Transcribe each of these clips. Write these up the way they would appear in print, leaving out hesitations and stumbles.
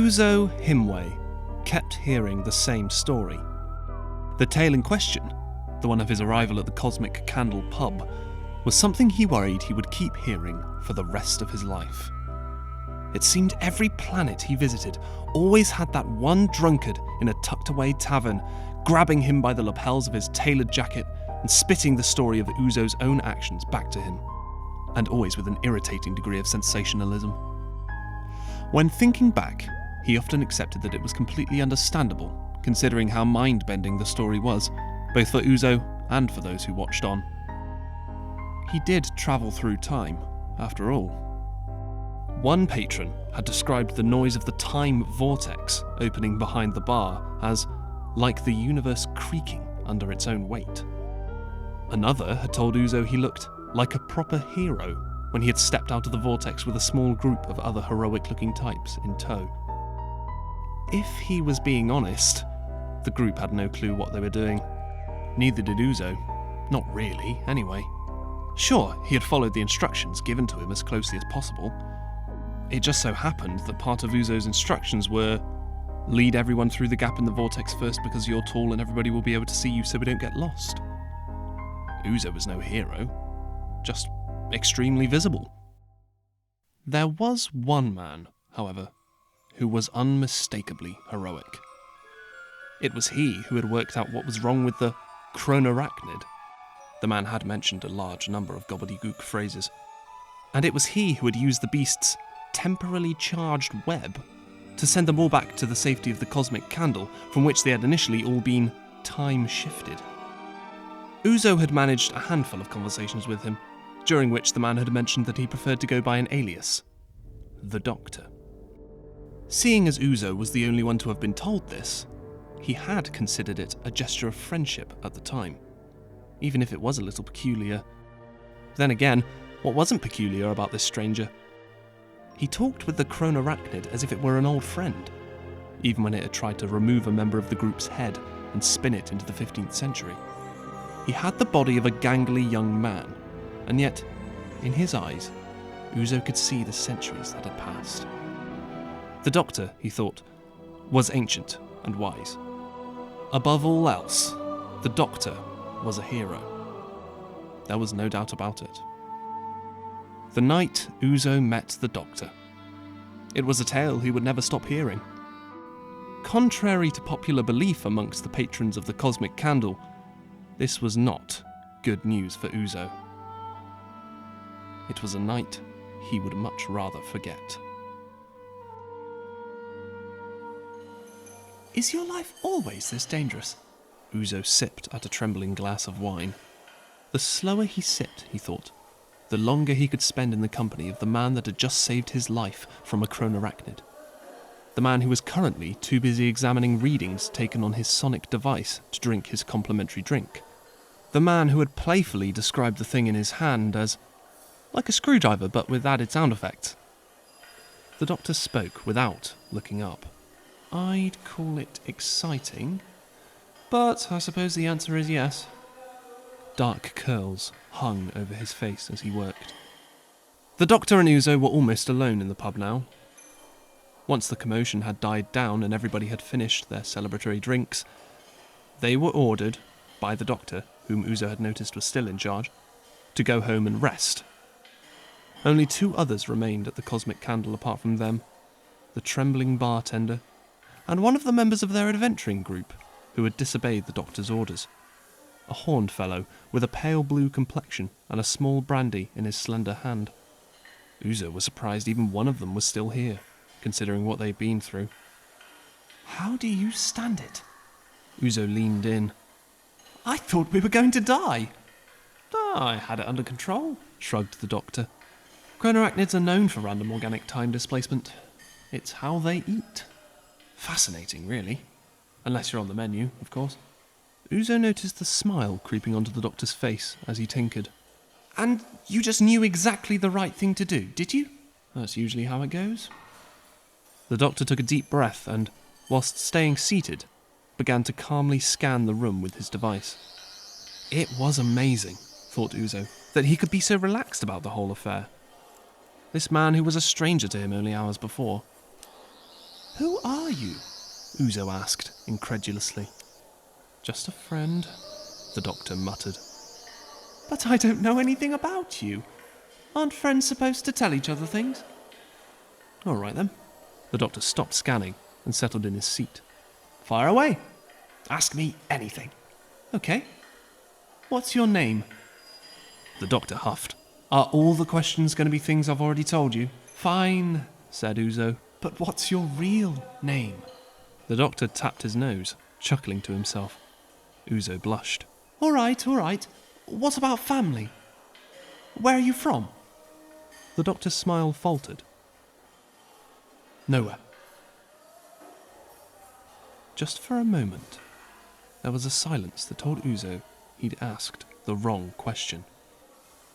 Uzo Himway kept hearing the same story. The tale in question, the one of his arrival at the Cosmic Candle pub, was something he worried he would keep hearing for the rest of his life. It seemed every planet he visited always had that one drunkard in a tucked-away tavern, grabbing him by the lapels of his tailored jacket and spitting the story of Uzo's own actions back to him, and always with an irritating degree of sensationalism. When thinking back, he often accepted that it was completely understandable, considering how mind-bending the story was, both for Uzo and for those who watched on. He did travel through time, after all. One patron had described the noise of the time vortex opening behind the bar as like the universe creaking under its own weight. Another had told Uzo he looked like a proper hero when he had stepped out of the vortex with a small group of other heroic-looking types in tow. If he was being honest, the group had no clue what they were doing. Neither did Uzo. Not really, anyway. Sure, he had followed the instructions given to him as closely as possible. It just so happened that part of Uzo's instructions were, lead everyone through the gap in the vortex first because you're tall and everybody will be able to see you so we don't get lost. Uzo was no hero, just extremely visible. There was one man, however, who was unmistakably heroic. It was he who had worked out what was wrong with the chronorachnid. The man had mentioned a large number of gobbledygook phrases, and it was he who had used the beast's temporally charged web to send them all back to the safety of the Cosmic Candle, from which they had initially all been time-shifted. Uzo had managed a handful of conversations with him, during which the man had mentioned that he preferred to go by an alias, the Doctor. Seeing as Uzo was the only one to have been told this, he had considered it a gesture of friendship at the time, even if it was a little peculiar. Then again, what wasn't peculiar about this stranger? He talked with the chronorachnid as if it were an old friend, even when it had tried to remove a member of the group's head and spin it into the 15th century. He had the body of a gangly young man, and yet, in his eyes, Uzo could see the centuries that had passed. The Doctor, he thought, was ancient and wise. Above all else, the Doctor was a hero. There was no doubt about it. The night Uzo met the Doctor, it was a tale he would never stop hearing. Contrary to popular belief amongst the patrons of the Cosmic Candle, this was not good news for Uzo. It was a night he would much rather forget. Is your life always this dangerous? Uzo sipped at a trembling glass of wine. The slower he sipped, he thought, the longer he could spend in the company of the man that had just saved his life from a chronorachnid. The man who was currently too busy examining readings taken on his sonic device to drink his complimentary drink. The man who had playfully described the thing in his hand as like a screwdriver but with added sound effects. The Doctor spoke without looking up. I'd call it exciting, but I suppose the answer is yes. Dark curls hung over his face as he worked. The Doctor and Uzo were almost alone in the pub now. Once the commotion had died down and everybody had finished their celebratory drinks, they were ordered, by the Doctor, whom Uzo had noticed was still in charge, to go home and rest. Only 2 others remained at the Cosmic Candle apart from them, the trembling bartender, and one of the members of their adventuring group, who had disobeyed the Doctor's orders. A horned fellow with a pale blue complexion and a small brandy in his slender hand. Uzo was surprised even one of them was still here, considering what they'd been through. How do you stand it? Uzo leaned in. I thought we were going to die. I had it under control, shrugged the Doctor. Chronorachnids are known for random organic time displacement. It's how they eat. Fascinating, really. Unless you're on the menu, of course. Uzo noticed the smile creeping onto the Doctor's face as he tinkered. And you just knew exactly the right thing to do, did you? That's usually how it goes. The Doctor took a deep breath and, whilst staying seated, began to calmly scan the room with his device. It was amazing, thought Uzo, that he could be so relaxed about the whole affair. This man who was a stranger to him only hours before. Who are you? Uzo asked, incredulously. Just a friend, the doctor muttered. But I don't know anything about you. Aren't friends supposed to tell each other things? All right then. The doctor stopped scanning and settled in his seat. Fire away. Ask me anything. Okay. What's your name? The doctor huffed. Are all the questions going to be things I've already told you? Fine, said Uzo. But what's your real name? The doctor tapped his nose, chuckling to himself. Uzo blushed. All right. What about family? Where are you from? The doctor's smile faltered. Nowhere. Just for a moment, there was a silence that told Uzo he'd asked the wrong question.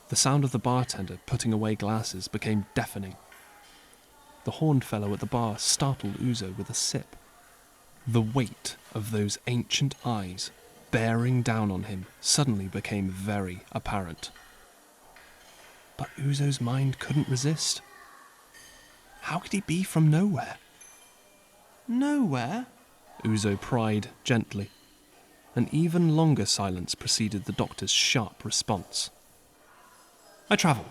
The sound of the bartender putting away glasses became deafening. The horned fellow at the bar startled Uzo with a sip. The weight of those ancient eyes bearing down on him suddenly became very apparent. But Uzo's mind couldn't resist. How could he be from nowhere? Nowhere? Uzo pried gently. An even longer silence preceded the doctor's sharp response. I travel.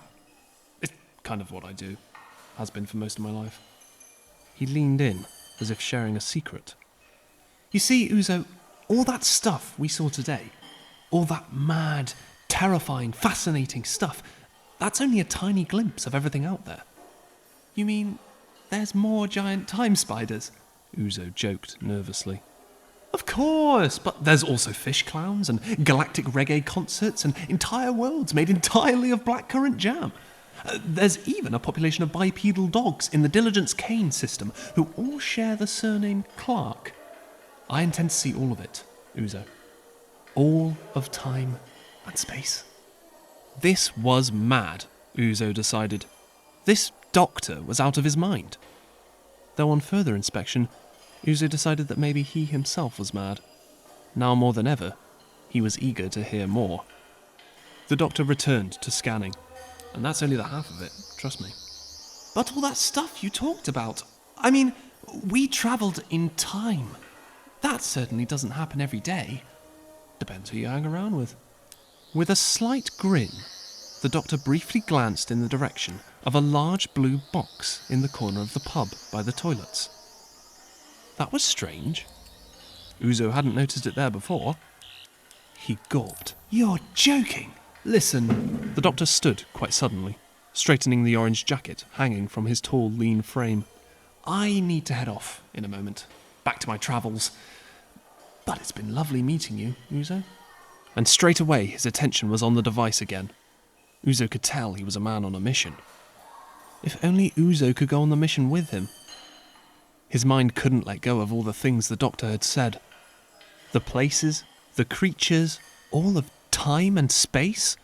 It's kind of what I do. Has been for most of my life. He leaned in, as if sharing a secret. You see, Uzo, all that stuff we saw today, all that mad, terrifying, fascinating stuff, that's only a tiny glimpse of everything out there. You mean there's more giant time spiders? Uzo joked nervously. Of course, but there's also fish clowns and galactic reggae concerts and entire worlds made entirely of blackcurrant jam. There's even a population of bipedal dogs in the Diligence Cane system who all share the surname Clark. I intend to see all of it, Uzo. All of time and space. This was mad, Uzo decided. This doctor was out of his mind. Though on further inspection, Uzo decided that maybe he himself was mad. Now more than ever, he was eager to hear more. The doctor returned to scanning, and that's only the half of it, trust me. But all that stuff you talked about, I mean, we travelled in time. That certainly doesn't happen every day. Depends who you hang around with. With a slight grin, the doctor briefly glanced in the direction of a large blue box in the corner of the pub by the toilets. That was strange. Uzo hadn't noticed it there before. He gulped. You're joking! Listen. The doctor stood quite suddenly, straightening the orange jacket hanging from his tall, lean frame. I need to head off in a moment. Back to my travels. But it's been lovely meeting you, Uzo. And straight away his attention was on the device again. Uzo could tell he was a man on a mission. If only Uzo could go on the mission with him. His mind couldn't let go of all the things the doctor had said. The places, the creatures, all of time and space.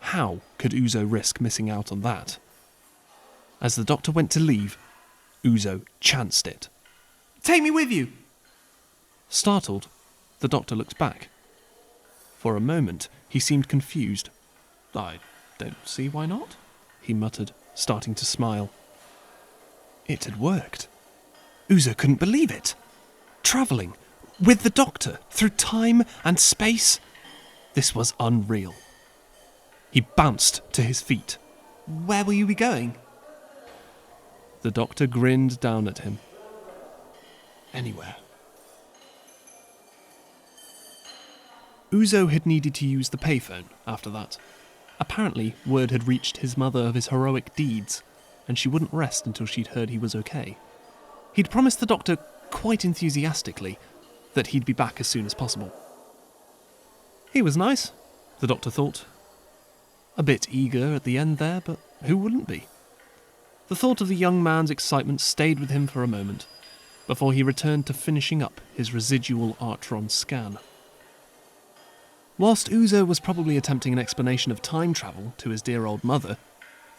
How could Uzo risk missing out on that? As the doctor went to leave, Uzo chanced it. Take me with you! Startled, the doctor looked back. For a moment, he seemed confused. I don't see why not, he muttered, starting to smile. It had worked. Uzo couldn't believe it. Travelling, with the doctor, through time and space. This was unreal. He bounced to his feet. Where will you be going? The doctor grinned down at him. Anywhere. Uzo had needed to use the payphone after that. Apparently, word had reached his mother of his heroic deeds, and she wouldn't rest until she'd heard he was okay. He'd promised the doctor, quite enthusiastically, that he'd be back as soon as possible. He was nice, the doctor thought. A bit eager at the end there, but who wouldn't be? The thought of the young man's excitement stayed with him for a moment, before he returned to finishing up his residual Artron scan. Whilst Uzo was probably attempting an explanation of time travel to his dear old mother,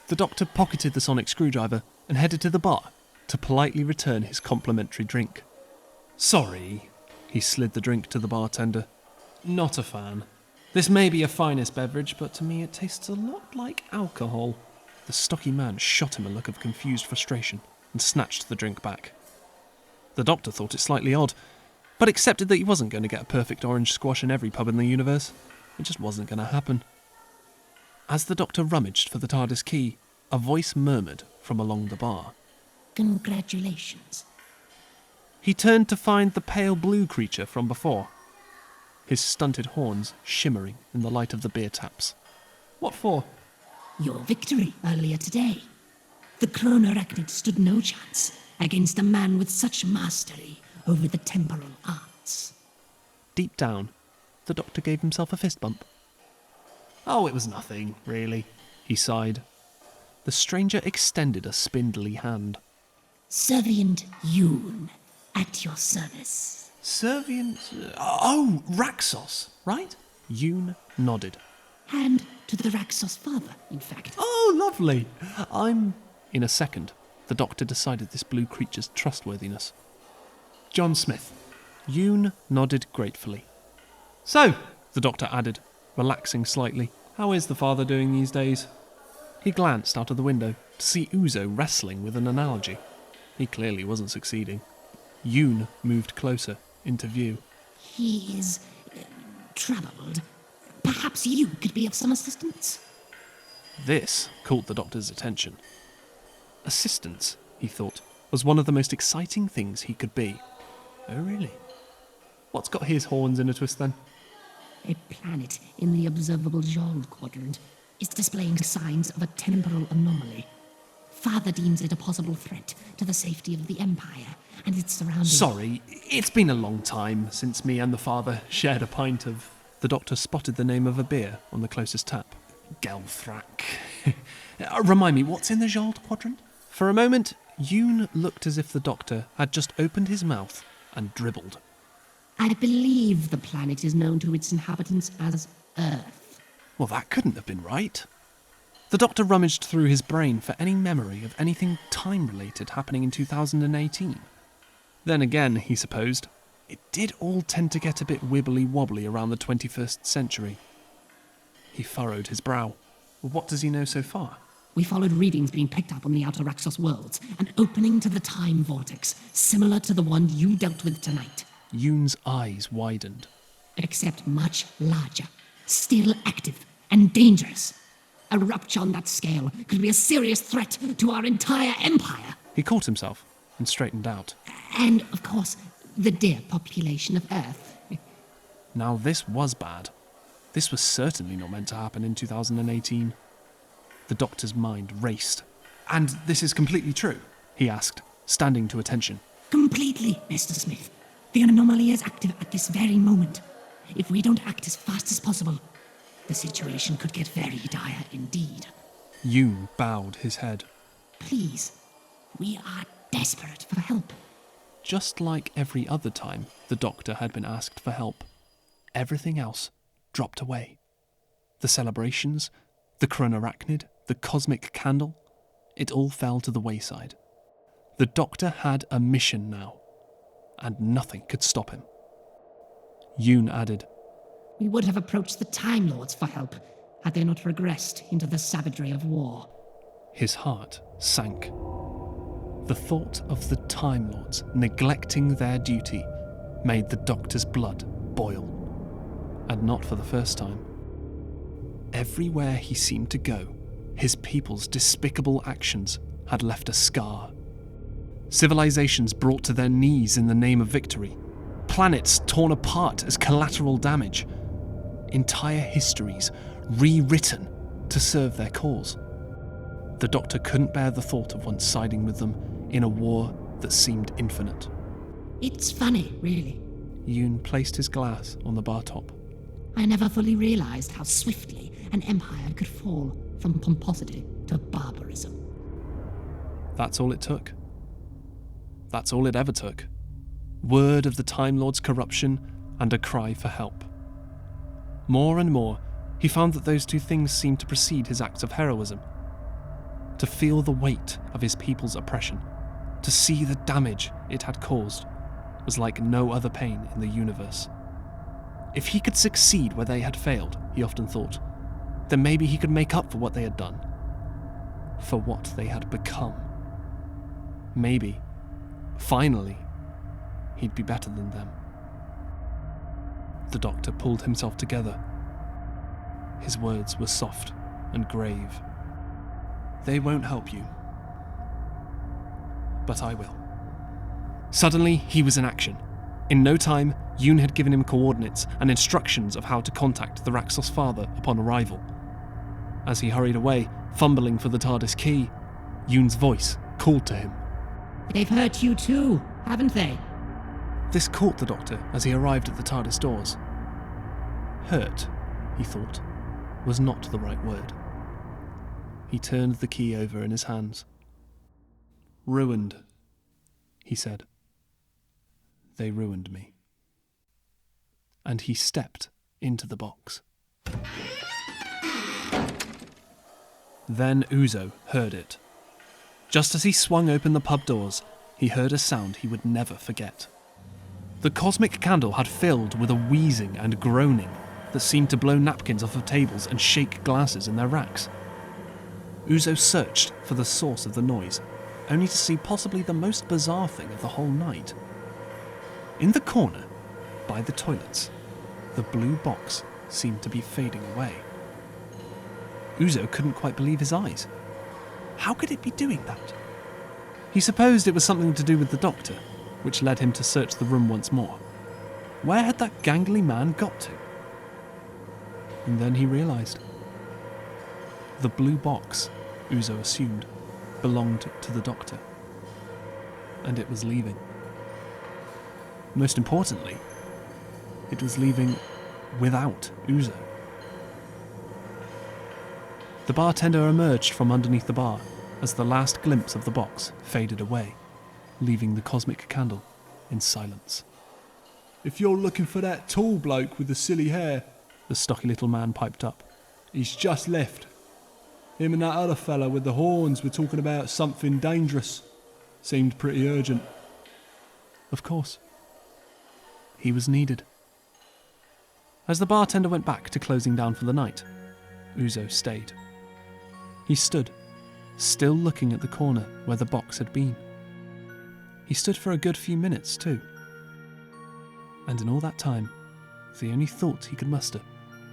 the doctor pocketed the sonic screwdriver and headed to the bar to politely return his complimentary drink. Sorry, he slid the drink to the bartender. Not a fan. This may be a finest beverage, but to me it tastes a lot like alcohol. The stocky man shot him a look of confused frustration and snatched the drink back. The Doctor thought it slightly odd, but accepted that he wasn't going to get a perfect orange squash in every pub in the universe. It just wasn't going to happen. As the Doctor rummaged for the TARDIS key, a voice murmured from along the bar. Congratulations. He turned to find the pale blue creature from before, his stunted horns shimmering in the light of the beer taps. What for? Your victory earlier today. The Chronorachnid stood no chance against a man with such mastery over the temporal arts. Deep down, the Doctor gave himself a fist bump. Oh, it was nothing, really, he sighed. The stranger extended a spindly hand. Servient Yoon, at your service. Servient... Oh, Raxos, right? Yoon nodded. Hand to the Raxos father, in fact. Oh, lovely. In a second, the Doctor decided this blue creature's trustworthiness. John Smith. Yoon nodded gratefully. So, the Doctor added, relaxing slightly, how is the father doing these days? He glanced out of the window to see Uzo wrestling with an analogy. He clearly wasn't succeeding. Yoon moved closer into view. He is troubled. Perhaps you could be of some assistance? This caught the Doctor's attention. Assistance, he thought, was one of the most exciting things he could be. Oh, really? What's got his horns in a twist, then? A planet in the observable Jol quadrant is displaying signs of a temporal anomaly. Father deems it a possible threat to the safety of the Empire and its surrounding... Sorry, it's been a long time since me and the father shared a pint of... The Doctor spotted the name of a beer on the closest tap. Gelthrak. Remind me, what's in the Jol quadrant? For a moment, Yoon looked as if the Doctor had just opened his mouth and dribbled. I believe the planet is known to its inhabitants as Earth. Well, that couldn't have been right. The Doctor rummaged through his brain for any memory of anything time-related happening in 2018. Then again, he supposed, it did all tend to get a bit wibbly-wobbly around the 21st century. He furrowed his brow. What does he know so far? We followed readings being picked up on the outer Raxos worlds, an opening to the time vortex, similar to the one you dealt with tonight. Yoon's eyes widened. Except much larger, still active, and dangerous. A rupture on that scale could be a serious threat to our entire empire. He caught himself and straightened out. And, of course, the dear population of Earth. Now this was bad. This was certainly not meant to happen in 2018. The Doctor's mind raced. And this is completely true? He asked, standing to attention. Completely, Mr. Smith. The anomaly is active at this very moment. If we don't act as fast as possible, the situation could get very dire indeed. Yoon bowed his head. Please, we are desperate for help. Just like every other time the Doctor had been asked for help, everything else dropped away. The celebrations, the Chronorachnid, the cosmic candle, it all fell to the wayside. The Doctor had a mission now, and nothing could stop him. Yoon added, We would have approached the Time Lords for help, had they not regressed into the savagery of war. His heart sank. The thought of the Time Lords neglecting their duty made the Doctor's blood boil. And not for the first time. Everywhere he seemed to go, his people's despicable actions had left a scar. Civilizations brought to their knees in the name of victory. Planets torn apart as collateral damage. Entire histories rewritten to serve their cause. The Doctor couldn't bear the thought of once siding with them in a war that seemed infinite. It's funny, really. Yoon placed his glass on the bar top. I never fully realized how swiftly an empire could fall from pomposity to barbarism. That's all it took. That's all it ever took. Word of the Time Lord's corruption and a cry for help. More and more, he found that those two things seemed to precede his acts of heroism. To feel the weight of his people's oppression, to see the damage it had caused, was like no other pain in the universe. If he could succeed where they had failed, he often thought, then maybe he could make up for what they had done, for what they had become. Maybe, finally, he'd be better than them. The doctor pulled himself together. His words were soft and grave. They won't help you. But I will. Suddenly, he was in action. In no time, Yoon had given him coordinates and instructions of how to contact the Raxos father upon arrival. As he hurried away, fumbling for the TARDIS key, Yoon's voice called to him. They've hurt you too, haven't they? This caught the doctor as he arrived at the TARDIS doors. Hurt, he thought, was not the right word. He turned the key over in his hands. Ruined, he said. They ruined me. And he stepped into the box. Then Uzo heard it. Just as he swung open the pub doors, he heard a sound he would never forget. The cosmic candle had filled with a wheezing and groaning that seemed to blow napkins off of tables and shake glasses in their racks. Uzo searched for the source of the noise, only to see possibly the most bizarre thing of the whole night. In the corner, by the toilets, the blue box seemed to be fading away. Uzo couldn't quite believe his eyes. How could it be doing that? He supposed it was something to do with the doctor, which led him to search the room once more. Where had that gangly man got to? And then he realised. The blue box, Uzo assumed, belonged to the doctor. And it was leaving. Most importantly, it was leaving without Uzo. The bartender emerged from underneath the bar as the last glimpse of the box faded away, leaving the cosmic candle in silence. If you're looking for that tall bloke with the silly hair, The stocky little man piped up. he's just left. Him and that other fella with the horns were talking about something dangerous. Seemed pretty urgent. Of course. He was needed. As the bartender went back to closing down for the night, Uzo stayed. He stood, still looking at the corner where the box had been. He stood for a good few minutes, too. And in all that time, the only thought he could muster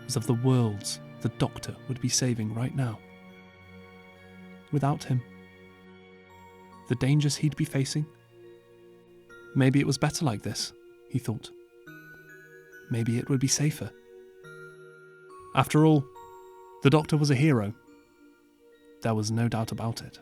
was of the worlds the doctor would be saving right now. Without him. The dangers he'd be facing. Maybe it was better like this, he thought. Maybe it would be safer. After all, the doctor was a hero. There was no doubt about it.